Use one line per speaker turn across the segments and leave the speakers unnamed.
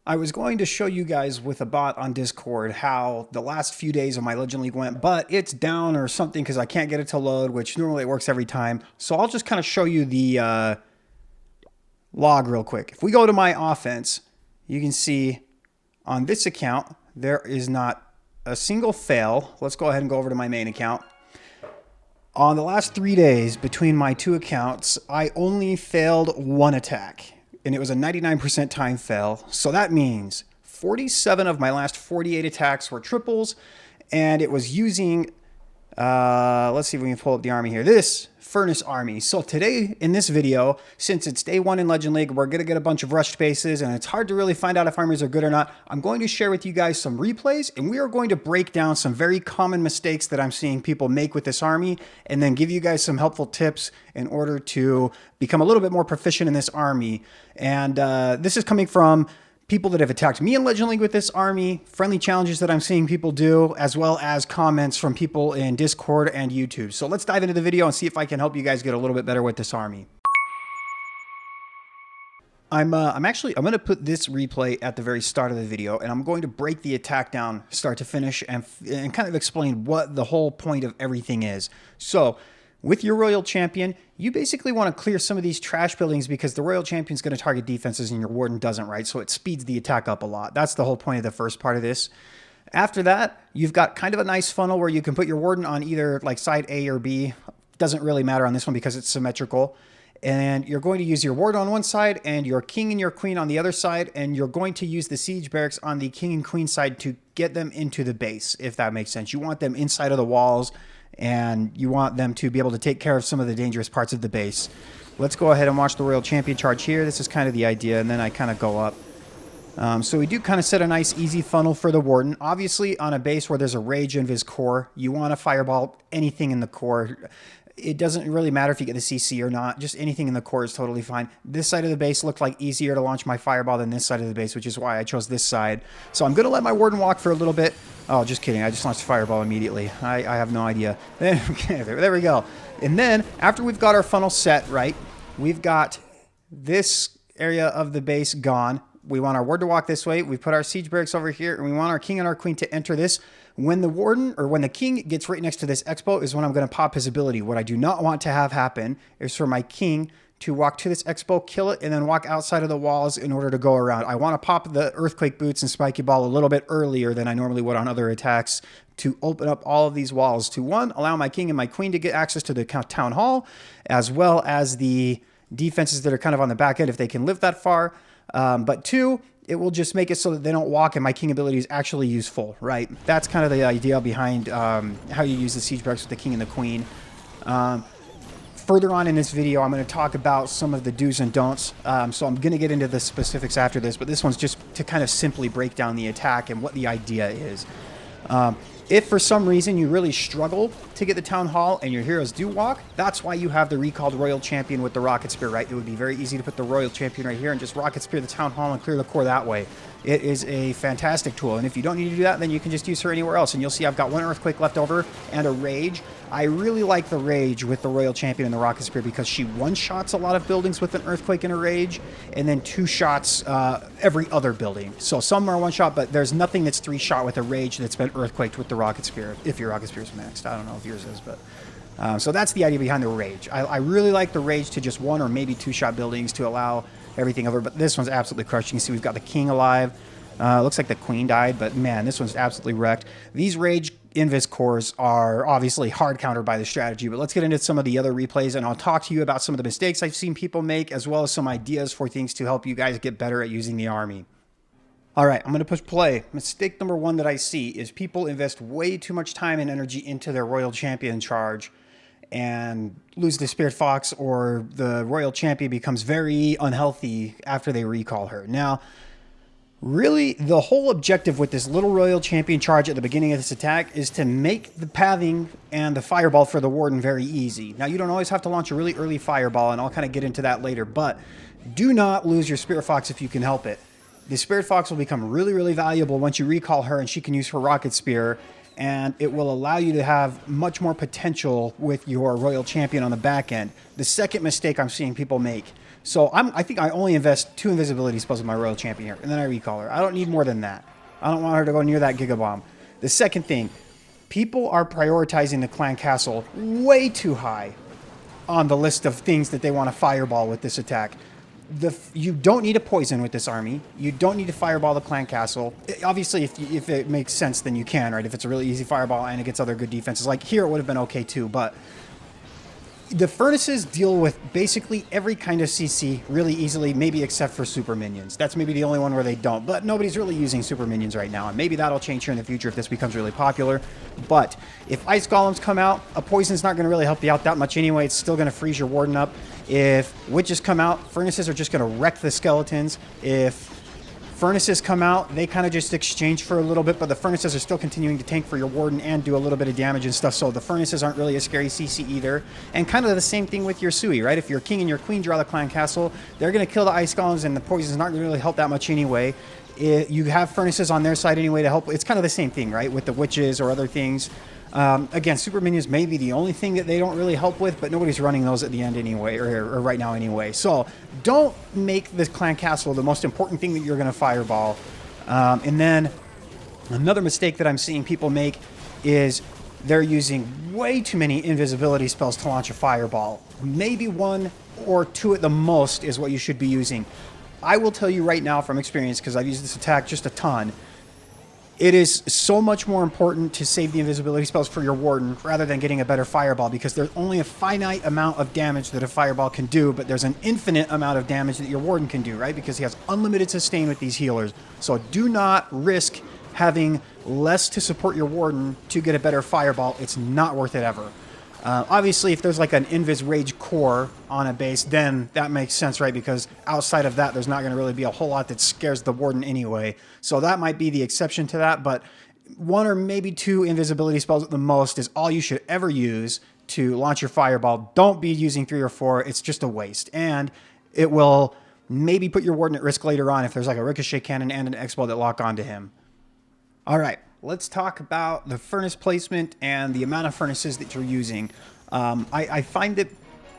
I was going to show you guys with a bot on Discord how the last few days of my Legend League went, but it's down or something because I can't get it to load, which normally it works every time. So I'll just kind of show you the log real quick. If we go to my offense, you can see on this account, there is not a single fail. Let's go ahead and go over to my main account. On the last 3 days between my two accounts, I only failed one attack. And it was a 99% time fail. So that means 47 of my last 48 attacks were triples, and it was using, let's see if we can pull up the army here, this Furnace army. So today in this video, since it's day one in Legend League, we're gonna get a bunch of rushed bases, and it's hard to really find out if armies are good or not. I'm going to share with you guys some replays, and we are going to break down some very common mistakes that I'm seeing people make with this army, and then give you guys some helpful tips in order to become a little bit more proficient in this army. And this is coming from people that have attacked me in Legend League with this army, friendly challenges that I'm seeing people do, as well as comments from people in Discord and YouTube. So let's dive into the video and see if I can help you guys get a little bit better with this army. I'm going to put this replay at the very start of the video, and I'm going to break the attack down start to finish and kind of explain what the whole point of everything is. So with your Royal Champion, you basically want to clear some of these trash buildings because the Royal Champion is going to target defenses and your Warden doesn't, right? So it speeds the attack up a lot. That's the whole point of the first part of this. After that, you've got kind of a nice funnel where you can put your Warden on either like side A or B. Doesn't really matter on this one because it's symmetrical. And you're going to use your Warden on one side and your King and your Queen on the other side. And you're going to use the Siege Barracks on the King and Queen side to get them into the base, if that makes sense. You want them inside of the walls, and you want them to be able to take care of some of the dangerous parts of the base. Let's go ahead and watch the Royal Champion charge here. This is kind of the idea, and then I kind of go up. So we do kind of set a nice easy funnel for the Warden. Obviously, on a base where there's a Rage in his core, you want to fireball anything in the core. It doesn't really matter if you get the CC or not. Just anything in the core is totally fine. This side of the base looked like easier to launch my fireball than this side of the base, which is why I chose this side. So I'm going to let my Warden walk for a little bit. Oh, just kidding. I just launched fireball immediately. I have no idea. Okay, there we go. And then after we've got our funnel set, right, we've got this area of the base gone. We want our Warden to walk this way. We put our Siege Barracks over here, and we want our King and our Queen to enter this. When the Warden, or when the King gets right next to this Expo is when I'm going to pop his ability. What I do not want to have happen is for my King to walk to this Expo, kill it, and then walk outside of the walls in order to go around. I want to pop the Earthquake Boots and Spiky Ball a little bit earlier than I normally would on other attacks to open up all of these walls to, one, allow my King and my Queen to get access to the Town Hall, as well as the defenses that are kind of on the back end if they can live that far. But two, it will just make it so that they don't walk and my King ability is actually useful, right? That's kind of the idea behind how you use the Siege Barracks with the King and the Queen. Further on in this video, I'm going to talk about some of the do's and don'ts. So I'm going to get into the specifics after this, but this one's just to kind of simply break down the attack and what the idea is. If for some reason you really struggle to get the Town Hall and your heroes do walk, that's why you have the recalled Royal Champion with the Rocket Spear, right? It would be very easy to put the Royal Champion right here and just Rocket Spear the Town Hall and clear the core that way. It is a fantastic tool, and if you don't need to do that, then you can just use her anywhere else. And you'll see I've got one Earthquake left over and a Rage. I really like the Rage with the Royal Champion and the Rocket Spear because she one-shots a lot of buildings with an Earthquake and a Rage, and then two-shots every other building. So some are one-shot, but there's nothing that's three-shot with a Rage that's been Earthquaked with the Rocket Spear, if your Rocket Spear is maxed. I don't know if yours is, but... so that's the idea behind the Rage. I really like the Rage to just one or maybe two-shot buildings to allow everything over, but this one's absolutely crushed. You can see we've got the King alive. Looks like the Queen died, but man, this one's absolutely wrecked. These Rage Invis cores are obviously hard countered by the strategy, but let's get into some of the other replays, and I'll talk to you about some of the mistakes I've seen people make, as well as some ideas for things to help you guys get better at using the army. All right, I'm going to push play. Mistake number one that I see is people invest way too much time and energy into their Royal Champion charge and lose the Spirit Fox, or the Royal Champion becomes very unhealthy after they recall her. Now, really, the whole objective with this little Royal Champion charge at the beginning of this attack is to make the pathing and the fireball for the Warden very easy. Now, you don't always have to launch a really early fireball, and I'll kind of get into that later, but do not lose your Spirit Fox if you can help it. The Spirit Fox will become really, really valuable once you recall her, and she can use her Rocket Spear, and it will allow you to have much more potential with your Royal Champion on the back end. The second mistake I'm seeing people make, So I think I only invest 2 invisibility spells with my Royal Champion here, and then I recall her. I don't need more than that. I don't want her to go near that Giga Bomb. The second thing, people are prioritizing the Clan Castle way too high on the list of things that they want to fireball with this attack. You don't need a poison with this army. You don't need to fireball the Clan Castle. Obviously, if it makes sense, then you can, right? If it's a really easy fireball and it gets other good defenses. Like here, it would have been okay too, but the furnaces deal with basically every kind of CC really easily, maybe except for super minions. That's maybe the only one where they don't, but nobody's really using super minions right now, and maybe that'll change here in the future if this becomes really popular. But if ice golems come out, a poison's not going to really help you out that much anyway. It's still going to freeze your warden up. If witches come out, furnaces are just going to wreck the skeletons. If furnaces come out, they kind of just exchange for a little bit, but the furnaces are still continuing to tank for your warden and do a little bit of damage and stuff, so the furnaces aren't really a scary CC either. And kind of the same thing with your Sui, right? If your king and your queen draw the Clan Castle, they're going to kill the ice golems, and the poison's not going to really help that much anyway. You have furnaces on their side anyway to help. It's kind of the same thing, right? With the witches or other things. Again, super minions may be the only thing that they don't really help with, but nobody's running those at the end anyway, or right now anyway. So don't make the Clan Castle the most important thing that you're going to fireball. And then another mistake that I'm seeing people make is they're using way too many invisibility spells to launch a fireball. Maybe 1 or 2 at the most is what you should be using. I will tell you right now from experience, because I've used this attack just a ton, it is so much more important to save the invisibility spells for your warden rather than getting a better fireball, because there's only a finite amount of damage that a fireball can do, but there's an infinite amount of damage that your warden can do, right? Because he has unlimited sustain with these healers. So do not risk having less to support your warden to get a better fireball. It's not worth it ever. Obviously, if there's like an Invis Rage core on a base, then that makes sense, right? Because outside of that, there's not going to really be a whole lot that scares the warden anyway. So that might be the exception to that, but 1 or maybe 2 invisibility spells at the most is all you should ever use to launch your fireball. Don't be using 3 or 4. It's just a waste. And it will maybe put your warden at risk later on if there's like a ricochet cannon and an X-bow that lock onto him. All right, let's talk about the furnace placement and the amount of furnaces that you're using. I find that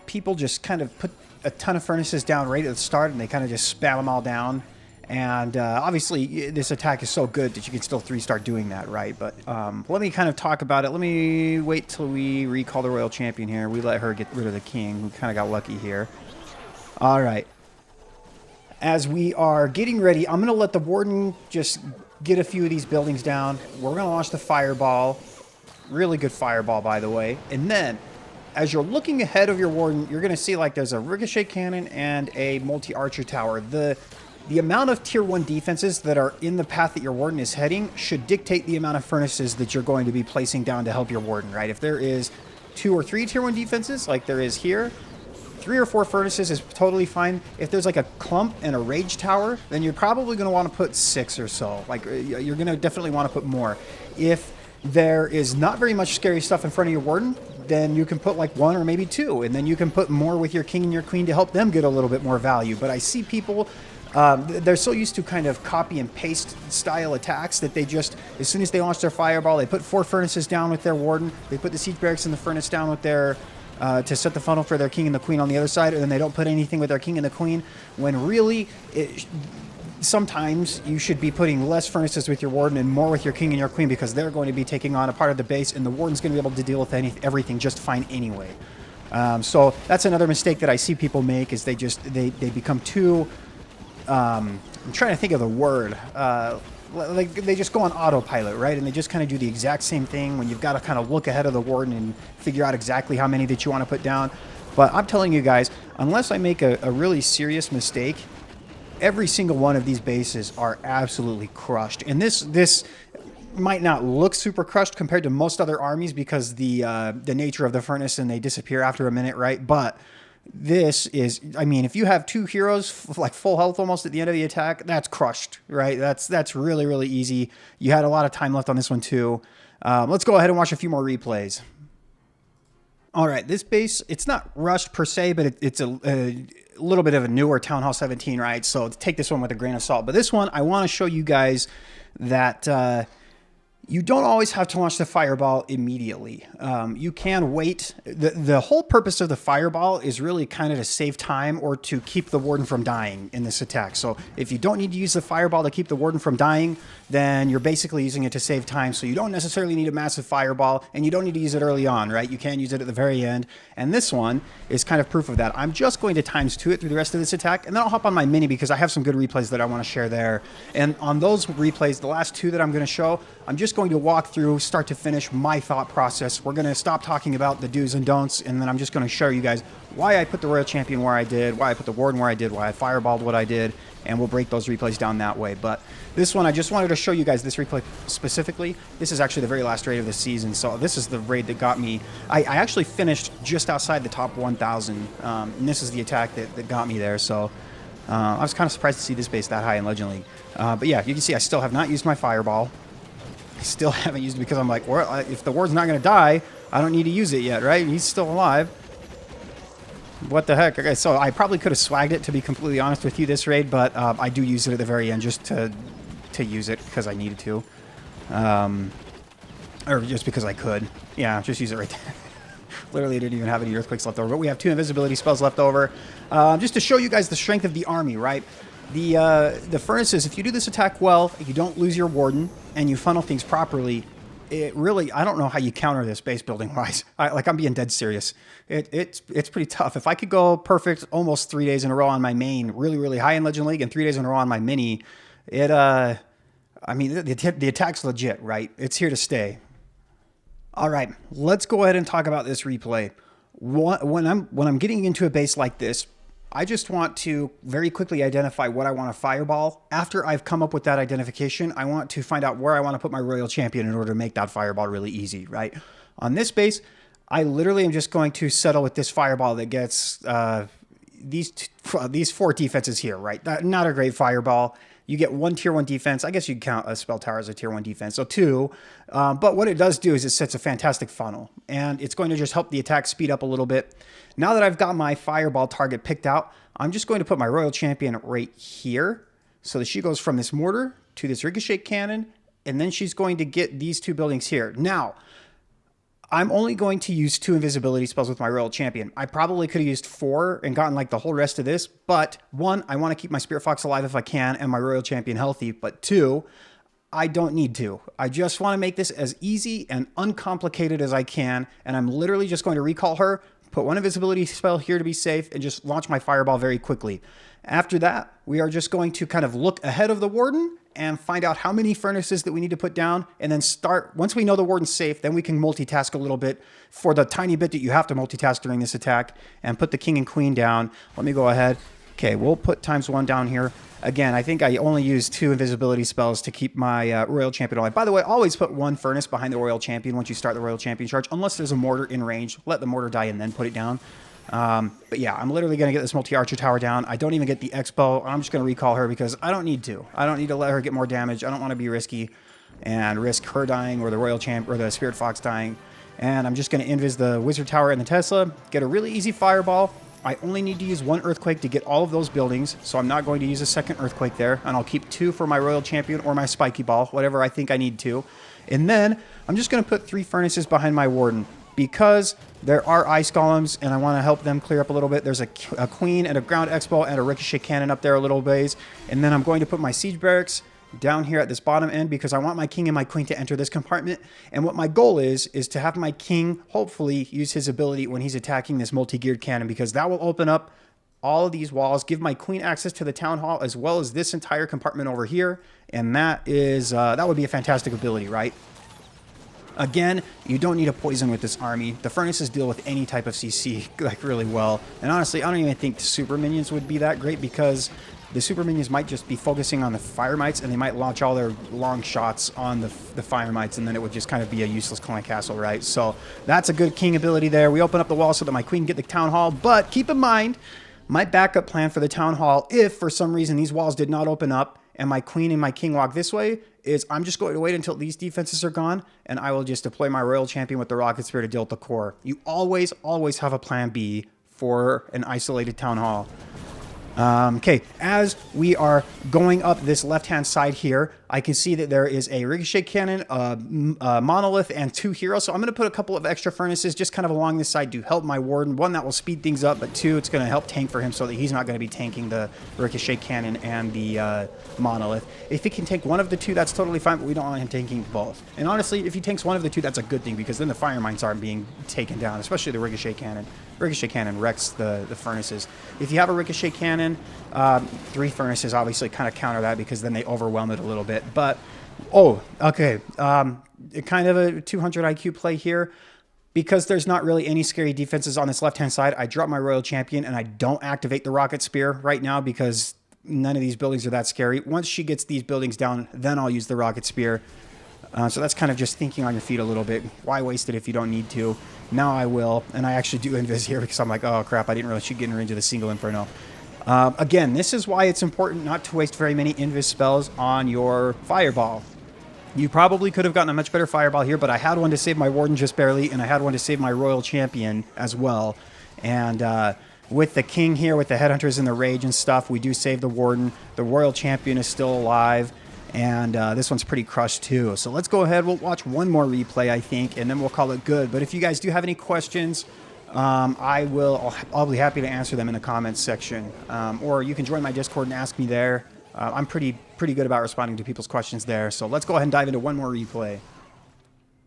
people just kind of put a ton of furnaces down right at the start, and they kind of just spam them all down. And obviously, this attack is so good that you can still 3-star doing that, right? But let me kind of talk about it. Let me wait till we recall the Royal Champion here. We let her get rid of the king. We kind of got lucky here. All right. As we are getting ready, I'm going to let the warden just get a few of these buildings down. We're going to launch the fireball. Really good fireball, by the way. And then, as you're looking ahead of your warden, you're going to see like there's a ricochet cannon and a multi-archer tower. The amount of tier 1 defenses that are in the path that your warden is heading should dictate the amount of furnaces that you're going to be placing down to help your warden, right? If there is 2 or 3 tier 1 defenses, like there is here, 3 or 4 furnaces is totally fine. If there's like a clump and a rage tower, then you're probably going to want to put 6 or so. Like you're going to definitely want to put more. If there is not very much scary stuff in front of your warden, then you can put like 1 or maybe 2, and then you can put more with your king and your queen to help them get a little bit more value. But I see people, they're so used to kind of copy and paste style attacks that they just, as soon as they launch their fireball, they put 4 furnaces down with their warden, they put the siege barracks and the furnace down with their to set the funnel for their king and the queen on the other side, and then they don't put anything with their king and the queen, when really sometimes you should be putting less furnaces with your warden and more with your king and your queen, because they're going to be taking on a part of the base, and the warden's going to be able to deal with everything just fine anyway. So that's another mistake that I see people make, is they become too I'm trying to think of the word, like they just go on autopilot, right? And they just kind of do the exact same thing when you've got to kind of look ahead of the warden and figure out exactly how many that you want to put down. But I'm telling you guys, unless I make a really serious mistake, every single one of these bases are absolutely crushed. And this might not look super crushed compared to most other armies because the nature of the furnace, and they disappear after a minute, right? But this is, I mean, if you have 2 heroes like full health almost at the end of the attack, that's crushed, right? That's really, really easy. You had a lot of time left on this one too. Let's go ahead and watch a few more replays. All right, this base, it's not rushed per se, but it's a little bit of a newer Town Hall 17, right? So take this one with a grain of salt. But this one, I want to show you guys that You don't always have to launch the fireball immediately. You can wait. The whole purpose of the fireball is really kind of to save time or to keep the warden from dying in this attack. So if you don't need to use the fireball to keep the warden from dying, then you're basically using it to save time. So you don't necessarily need a massive fireball, and you don't need to use it early on, right? You can use it at the very end. And this one is kind of proof of that. I'm just going to ×2 it through the rest of this attack, and then I'll hop on my mini because I have some good replays that I want to share there. And on those replays, the last two that I'm going to show, I'm just going to walk through start to finish my thought process. We're going to stop talking about the do's and don'ts, and then I'm just going to show you guys why I put the Royal Champion where I did, why I put the Warden where I did, why I fireballed what I did, and we'll break those replays down that way. But this one, I just wanted to show you guys this replay specifically. This is actually the very last raid of the season, so this is the raid that got me. I actually finished just outside the top 1,000, and this is the attack that got me there, so I was kind of surprised to see this base that high in Legend League. But yeah, you can see I still have not used my fireball. Still haven't used it because I'm like, well, if the ward's not going to die, I don't need to use it yet, right? He's still alive. What the heck? Okay, so I probably could have swagged it, to be completely honest with you, this raid, but I do use it at the very end just to use it because I needed to. Or just because I could. Yeah, just use it right there. Literally, I didn't even have any earthquakes left over, but we have 2 invisibility spells left over. Just to show you guys the strength of the army, right? The furnaces, if you do this attack well, you don't lose your warden, and you funnel things properly, it really, I don't know how you counter this base building wise. I'm being dead serious. It's pretty tough. If I could go perfect almost 3 days in a row on my main, really, really high in Legend League, and 3 days in a row on my mini, I mean, the attack's legit, right? It's here to stay. All right, let's go ahead and talk about this replay. When I'm getting into a base like this, I just want to very quickly identify what I want to fireball. After I've come up with that identification, I want to find out where I want to put my Royal Champion in order to make that fireball really easy, right? On this base, I literally am just going to settle with this fireball that gets these 4 defenses here, right? Not a great fireball. You get 1 tier 1 defense. I guess you'd count a spell tower as a tier 1 defense, so 2. But what it does do is it sets a fantastic funnel, and it's going to just help the attack speed up a little bit. Now that I've got my fireball target picked out, I'm just going to put my Royal Champion right here so that she goes from this mortar to this ricochet cannon, and then she's going to get these 2 buildings here. Now, I'm only going to use 2 invisibility spells with my Royal Champion. I probably could have used 4 and gotten like the whole rest of this, but 1, I want to keep my Spirit Fox alive if I can and my Royal Champion healthy, but 2, I don't need to. I just want to make this as easy and uncomplicated as I can, and I'm literally just going to recall her, put 1 invisibility spell here to be safe, and just launch my fireball very quickly. After that, we are just going to kind of look ahead of the warden and find out how many furnaces that we need to put down, and then start, once we know the warden's safe, then we can multitask a little bit for the tiny bit that you have to multitask during this attack, and put the king and queen down. Let me go ahead. Okay, we'll put ×1 down here. Again, I think I only used 2 invisibility spells to keep my Royal Champion alive. By the way, always put 1 furnace behind the Royal Champion once you start the Royal Champion charge, unless there's a mortar in range. Let the mortar die and then put it down. But yeah, I'm literally going to get this multi-archer tower down. I don't even get the Expo. I'm just going to recall her because I don't need to. I don't need to let her get more damage. I don't want to be risky and risk her dying or the Royal Champ or the Spirit Fox dying. And I'm just going to invis the Wizard Tower and the Tesla, get a really easy fireball. I only need to use 1 earthquake to get all of those buildings, so I'm not going to use a second earthquake there, and I'll keep 2 for my Royal Champion or my Spiky Ball, whatever I think I need to. And then I'm just going to put 3 furnaces behind my Warden, because there are ice golems, and I want to help them clear up a little bit. There's a queen and a ground expo and a ricochet cannon up there a little ways, and then I'm going to put my siege barracks down here at this bottom end because I want my king and my queen to enter this compartment. And what my goal is to have my king hopefully use his ability when he's attacking this multi-geared cannon, because that will open up all of these walls, give my queen access to the town hall as well as this entire compartment over here. And that is that would be a fantastic ability, right? Again, you don't need a poison with this army. The furnaces deal with any type of CC like really well. And honestly, I don't even think the super minions would be that great, because the super minions might just be focusing on the fire mites, and they might launch all their long shots on the fire mites, and then it would just kind of be a useless clan castle, right? So that's a good king ability there. We open up the wall so that my queen can get the town hall, but keep in mind, my backup plan for the town hall, if for some reason these walls did not open up and my queen and my king walk this way, is I'm just going to wait until these defenses are gone, and I will just deploy my Royal Champion with the Rocket Spear to deal with the core. You always have a plan B for an isolated town hall. Okay, as we are going up this left-hand side here, I can see that there is a ricochet cannon, a monolith, and 2 heroes. So I'm going to put a couple of extra furnaces just kind of along this side to help my warden. 1, that will speed things up, but 2, it's going to help tank for him so that he's not going to be tanking the ricochet cannon and the monolith. If he can tank one of the 2, that's totally fine, but we don't want him tanking both. And honestly, if he tanks one of the 2, that's a good thing, because then the fire mines aren't being taken down, especially the ricochet cannon. Ricochet cannon wrecks the furnaces. If you have a ricochet cannon, 3 furnaces obviously kind of counter that, because then they overwhelm it a little bit. But, oh, okay, kind of a 200 IQ play here. Because there's not really any scary defenses on this left-hand side, I drop my Royal Champion and I don't activate the Rocket Spear right now, because none of these buildings are that scary. Once she gets these buildings down, then I'll use the Rocket Spear. So that's kind of just thinking on your feet a little bit. Why waste it if you don't need to? Now I will, and I actually do invis here, because I'm like, oh crap, I didn't realize she'd get in range of the single Inferno. Again, this is why it's important not to waste very many invis spells on your Fireball. You probably could have gotten a much better Fireball here, but I had one to save my Warden just barely, and I had one to save my Royal Champion as well. And with the King here, with the Headhunters and the Rage and stuff, we do save the Warden. The Royal Champion is still alive. And this one's pretty crushed too. So let's go ahead. We'll watch one more replay, I think, and then we'll call it good. But if you guys do have any questions, I'll be happy to answer them in the comments section. Or you can join my Discord and ask me there. I'm pretty good about responding to people's questions there. So let's go ahead and dive into one more replay.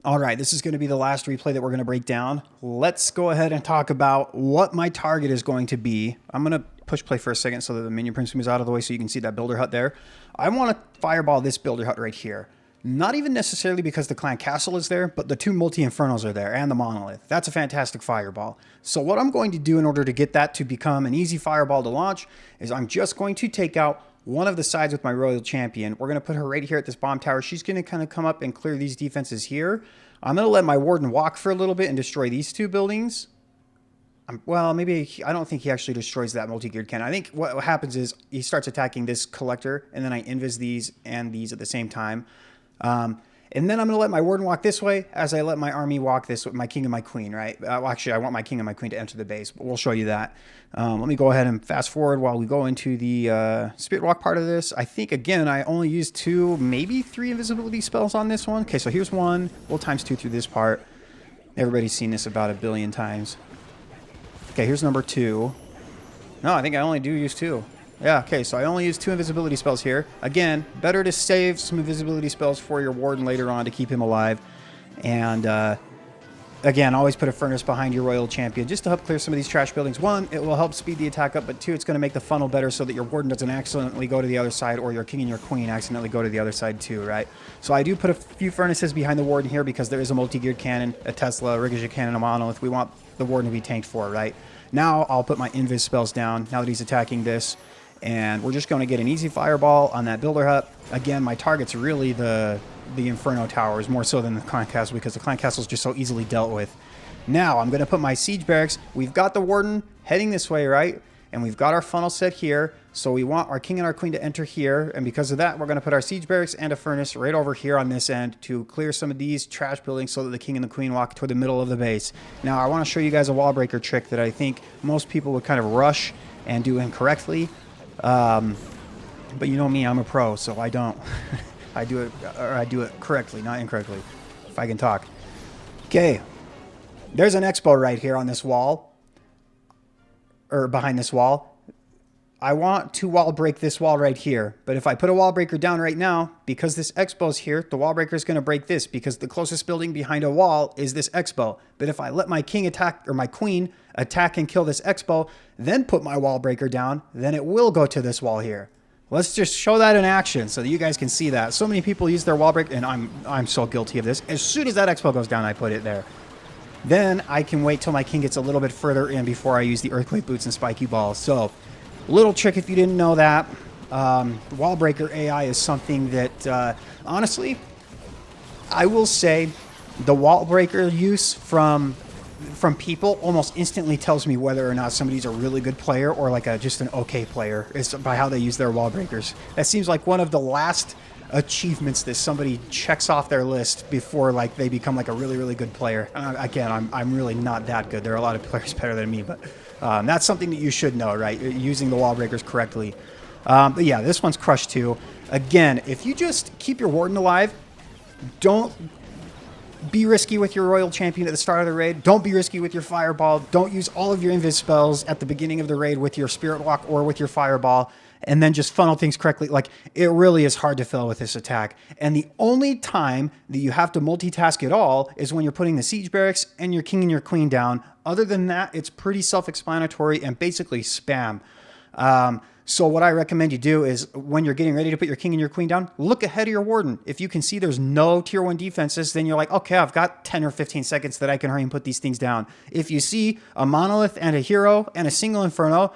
All right, this is going to be the last replay that we're going to break down. Let's go ahead and talk about what my target is going to be. I'm going to push play for a second so that the minion prince moves out of the way so you can see that builder hut there. I want to fireball this builder hut right here. Not even necessarily because the clan castle is there, but the 2 multi-infernos are there and the monolith. That's a fantastic fireball. So what I'm going to do in order to get that to become an easy fireball to launch is I'm just going to take out one of the sides with my Royal Champion. We're going to put her right here at this bomb tower. She's going to kind of come up and clear these defenses here. I'm going to let my Warden walk for a little bit and destroy these 2 buildings. Well, maybe I don't think he actually destroys that multi-geared cannon. I think what happens is he starts attacking this collector, and then I invis these and these at the same time. And then I'm going to let my Warden walk this way as I let my army walk this way, my king and my queen, right? Well, actually, I want my king and my queen to enter the base, but we'll show you that. Let me go ahead and fast forward while we go into the Spirit Walk part of this. I think, again, I only used 2, maybe 3 invisibility spells on this one. Okay, so here's 1. We'll times 2 through this part. Everybody's seen this about 1 billion times. Okay, here's number 2. No, I think I only do use 2. Yeah, okay, so I only use 2 invisibility spells here. Again, better to save some invisibility spells for your Warden later on to keep him alive. And, again, always put a furnace behind your Royal Champion just to help clear some of these trash buildings. 1, it will help speed the attack up, but 2, it's going to make the funnel better so that your Warden doesn't accidentally go to the other side, or your King and your Queen accidentally go to the other side too, right? So I do put a few furnaces behind the Warden here because there is a multi-geared cannon, a Tesla, a ricochet cannon, a monolith. We want the Warden to be tanked for, right? Now I'll put my invis spells down now that he's attacking this, and we're just going to get an easy fireball on that builder hut. Again, my target's really the Inferno Towers more so than the Clan Castle, because the Clan Castle is just so easily dealt with. Now I'm going to put my siege barracks. We've got the Warden heading this way, right? And we've got our funnel set here. So we want our king and our queen to enter here. And because of that, we're going to put our siege barracks and a furnace right over here on this end to clear some of these trash buildings so that the king and the queen walk toward the middle of the base. Now, I want to show you guys a wall breaker trick that I think most people would kind of rush and do incorrectly. But you know me, I'm a pro, so I don't. I do it correctly, not incorrectly, if I can talk. Okay. There's an expo right here on this wall, or behind this wall. I want to wall break this wall right here, but if I put a wall breaker down right now, because this expo's here, the wall breaker is going to break this, because the closest building behind a wall is this expo. But if I let my king attack, or my queen attack and kill this expo, then put my wall breaker down, then it will go to this wall here. Let's just show that in action so that you guys can see that. So many people use their wall break, and I'm so guilty of this. As soon as that expo goes down, I put it there. Then I can wait till my king gets a little bit further in before I use the earthquake boots and spiky balls. So, little trick if you didn't know that. Wall breaker AI is something that, honestly, I will say the wall breaker use from people almost instantly tells me whether or not somebody's a really good player or like just an okay player. It's by how they use their wall breakers. That seems like one of the last achievements that somebody checks off their list before like they become like a really, really good player. Again, I'm really not that good. There are a lot of players better than me, but That's something that you should know, right? Using the wall breakers correctly. But yeah, this one's crushed too. Again, if you just keep your warden alive, don't be risky with your royal champion at the start of the raid. Don't be risky with your fireball. Don't use all of your invis spells at the beginning of the raid with your spirit walk or with your fireball, and then just funnel things correctly. Like, it really is hard to fail with this attack. And the only time that you have to multitask at all is when you're putting the siege barracks and your king and your queen down. Other than that, it's pretty self-explanatory and basically spam. So what I recommend you do is when you're getting ready to put your king and your queen down, look ahead of your warden. If you can see there's no tier 1 defenses, then you're like, okay, I've got 10 or 15 seconds that I can hurry and put these things down. If you see a monolith and a hero and a single inferno,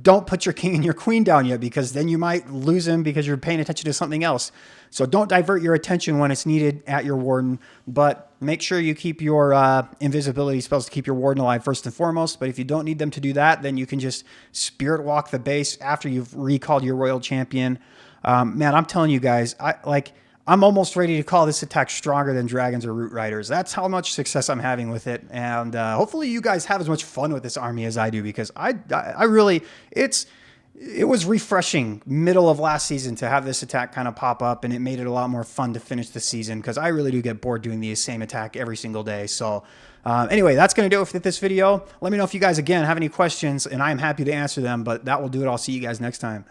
don't put your king and your queen down yet, because then you might lose him because you're paying attention to something else. So don't divert your attention when it's needed at your warden, but make sure you keep your invisibility spells to keep your warden alive first and foremost. But if you don't need them to do that, then you can just spirit walk the base after you've recalled your royal champion. Man, I'm telling you guys, I'm almost ready to call this attack stronger than dragons or root riders. That's how much success I'm having with it. And hopefully you guys have as much fun with this army as I do, because I really, it was refreshing middle of last season to have this attack kind of pop up, and it made it a lot more fun to finish the season, because I really do get bored doing the same attack every single day. So anyway, that's going to do it for this video. Let me know if you guys, again, have any questions, and I'm happy to answer them, but that will do it. I'll see you guys next time.